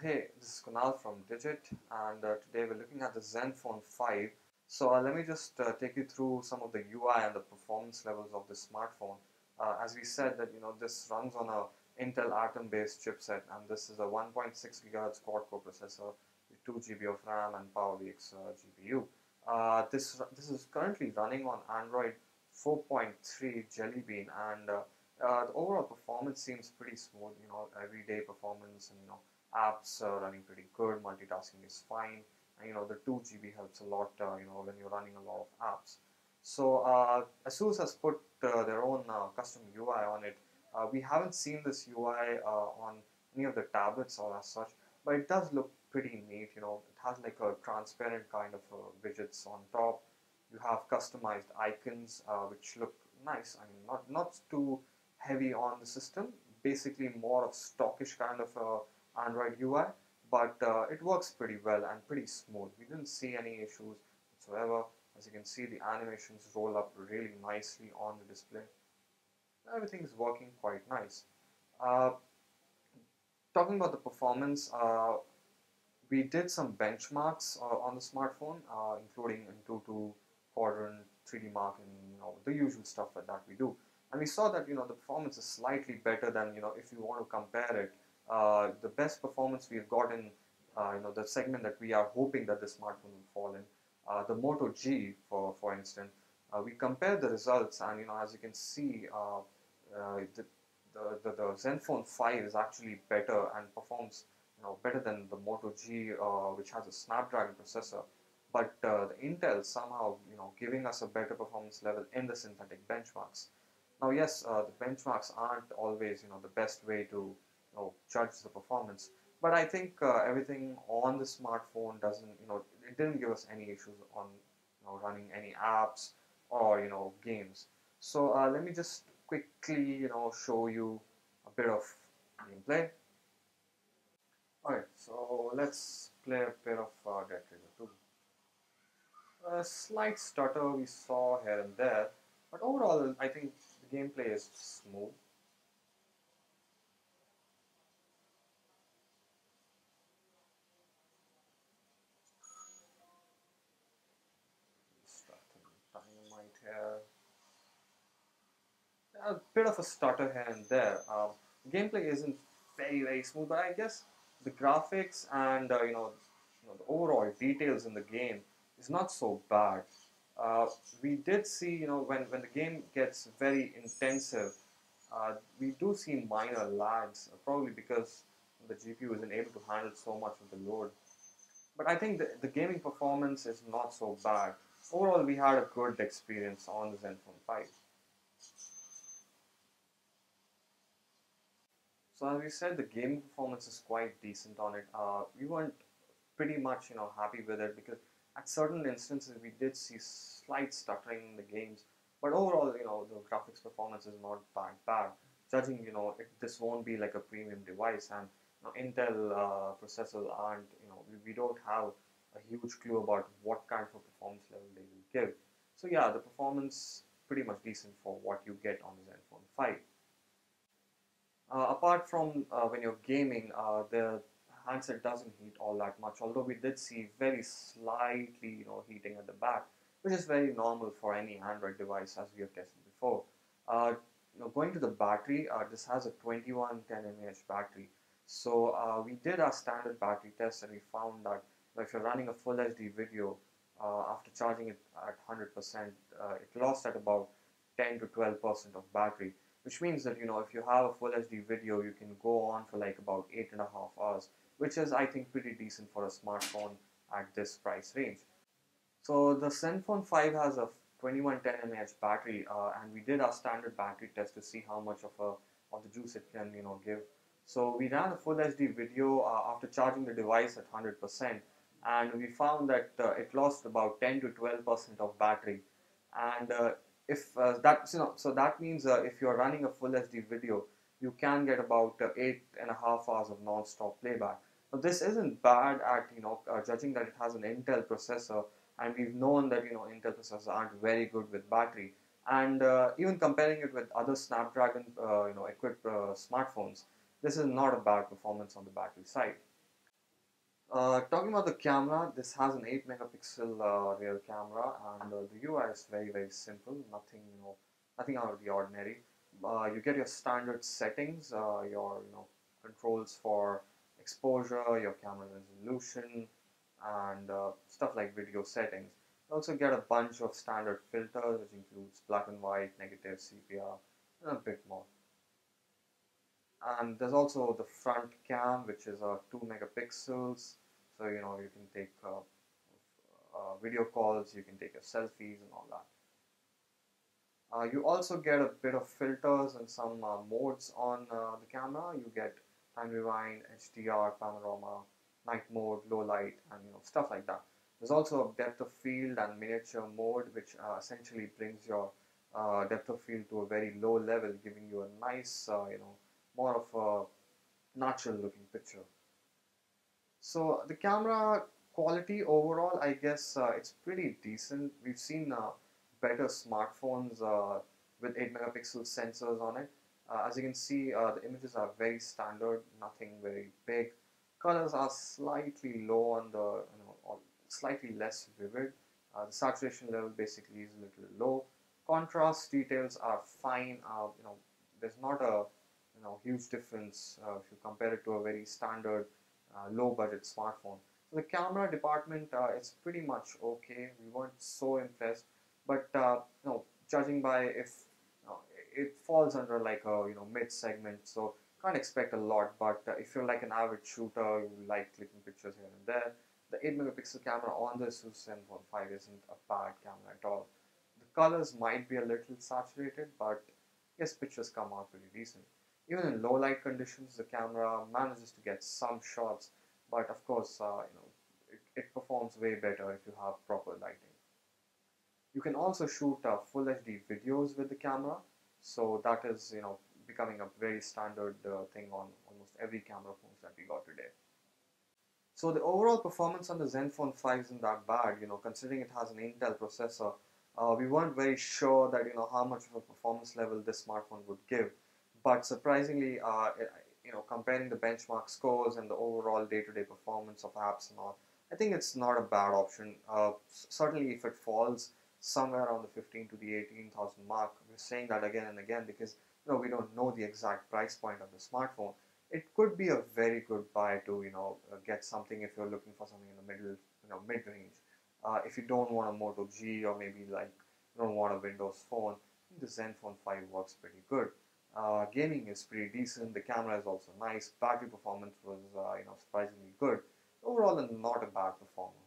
Hey, this is Kunal from Digit, and today we're looking at the Zenfone 5. So let me just take you through some of the UI and the performance levels of this smartphone. As we said that this runs on a Intel Atom-based chipset, and this is a 1.6 GHz quad-core processor with 2 GB of RAM and PowerVX GPU. This is currently running on Android 4.3 Jelly Bean, and the overall performance seems pretty smooth. Everyday performance, and apps are running pretty good. Multitasking is fine, and the 2 GB helps a lot. When you're running a lot of apps. So Asus has put their own custom UI on it. We haven't seen this UI on any of the tablets or as such, but it does look pretty neat. It has like a transparent kind of widgets on top. You have customized icons which look nice. I mean, not too heavy on the system. Basically, more of stockish kind of Android UI, but it works pretty well and pretty smooth. We didn't see any issues whatsoever. As you can see, the animations roll up really nicely on the display. Everything is working quite nice. Uh, Talking about the performance, we did some benchmarks on the smartphone, including Antutu, Quadrant, 3D Mark, and the usual stuff that we do. And we saw that the performance is slightly better than if you want to compare it. The best performance we've got in the segment that we are hoping that the smartphone will fall in, the Moto G, for instance. We compared the results, and as you can see, the Zenfone 5 is actually better and performs better than the Moto G, which has a Snapdragon processor. But the Intel somehow giving us a better performance level in the synthetic benchmarks. Now, yes, the benchmarks aren't always the best way to judge the performance, but I think everything on the smartphone doesn't it didn't give us any issues on running any apps or games. So let me just quickly show you a bit of gameplay. Alright, so let's play a bit of Dead Trader 2. A slight stutter we saw here and there, but overall I think the gameplay is smooth. Starting dynamite here. A bit of a stutter here and there. Gameplay isn't very smooth, but I guess the graphics and the overall details in the game is not so bad. We did see when the game gets very intensive, we do see minor lags, probably because the GPU isn't able to handle so much of the load. But I think the gaming performance is not so bad. Overall, we had a good experience on the Zenfone 5. So as we said, the gaming performance is quite decent on it. We weren't pretty much happy with it because at certain instances we did see slight stuttering in the games. But overall, the graphics performance is not that bad. Judging, this won't be like a premium device, and Intel processors aren't, we don't have a huge clue about what kind of a performance level they will give. So yeah, the performance pretty much decent for what you get on the Zenfone 5. Apart from when you're gaming, the handset doesn't heat all that much, although we did see very slightly heating at the back, which is very normal for any Android device, as we have tested before. Going to the battery, this has a 2110 mAh battery. So we did our standard battery test, and we found that if you're running a full HD video, after charging it at 100%, it lost at about 10 to 12% of battery, which means that if you have a full HD video, you can go on for like about 8.5 hours, which is I think pretty decent for a smartphone at this price range. So the Zenfone 5 has a 2110 mAh battery, and we did our standard battery test to see how much of the juice it can give. So we ran a full HD video after charging the device at 100%, and we found that it lost about 10 to 12% of battery. And if that so that means if you're running a full HD video, you can get about 8.5 hours of non-stop playback. Now this isn't bad at judging that it has an Intel processor, and we've known that Intel processors aren't very good with battery, and even comparing it with other Snapdragon equipped smartphones, this is not a bad performance on the battery side. Talking about the camera, this has an 8 megapixel rear camera, and the UI is very simple. Nothing, nothing out of the ordinary. You get your standard settings, your controls for exposure, your camera resolution, and stuff like video settings. You also get a bunch of standard filters, which includes black and white, negative, sepia, and a bit more. And there's also the front cam, which is 2 megapixels. So you can take video calls, you can take your selfies and all that. You also get a bit of filters and some modes on the camera. You get time rewind, HDR, panorama, night mode, low light, and stuff like that. There's also a depth of field and miniature mode, which essentially brings your depth of field to a very low level, giving you a nice, more of a natural looking picture. So the camera quality overall, I guess it's pretty decent. We've seen better smartphones with 8 megapixel sensors on it. As you can see, the images are very standard, nothing very big. Colors are slightly low on the, or slightly less vivid. The saturation level basically is a little low. Contrast details are fine. There's not a huge difference if you compare it to a very standard low budget smartphone. So the camera department is pretty much okay. We weren't so impressed, but judging by if it falls under like a mid segment, so can't expect a lot. But if you're like an average shooter, you like clicking pictures here and there, the 8 megapixel camera on the Asus Zenfone 5 isn't a bad camera at all. The colors might be a little saturated, but yes, pictures come out pretty decent. Even in low light conditions, the camera manages to get some shots, but of course, it performs way better if you have proper lighting. You can also shoot full HD videos with the camera, so that is becoming a very standard thing on almost every camera phones that we got today. So the overall performance on the Zenfone 5 isn't that bad, considering it has an Intel processor. We weren't very sure that how much of a performance level this smartphone would give, but surprisingly, comparing the benchmark scores and the overall day-to-day performance of apps and all, I think it's not a bad option. Certainly, if it falls somewhere around the 15 to the 18,000 mark, we're saying that again and again because we don't know the exact price point of the smartphone. It could be a very good buy to get something if you're looking for something in the middle, mid range. If you don't want a Moto G, or maybe like you don't want a Windows phone, I think the Zenfone 5 works pretty good. Gaming is pretty decent. The camera is also nice. Battery performance was surprisingly good. Overall, not a bad performance.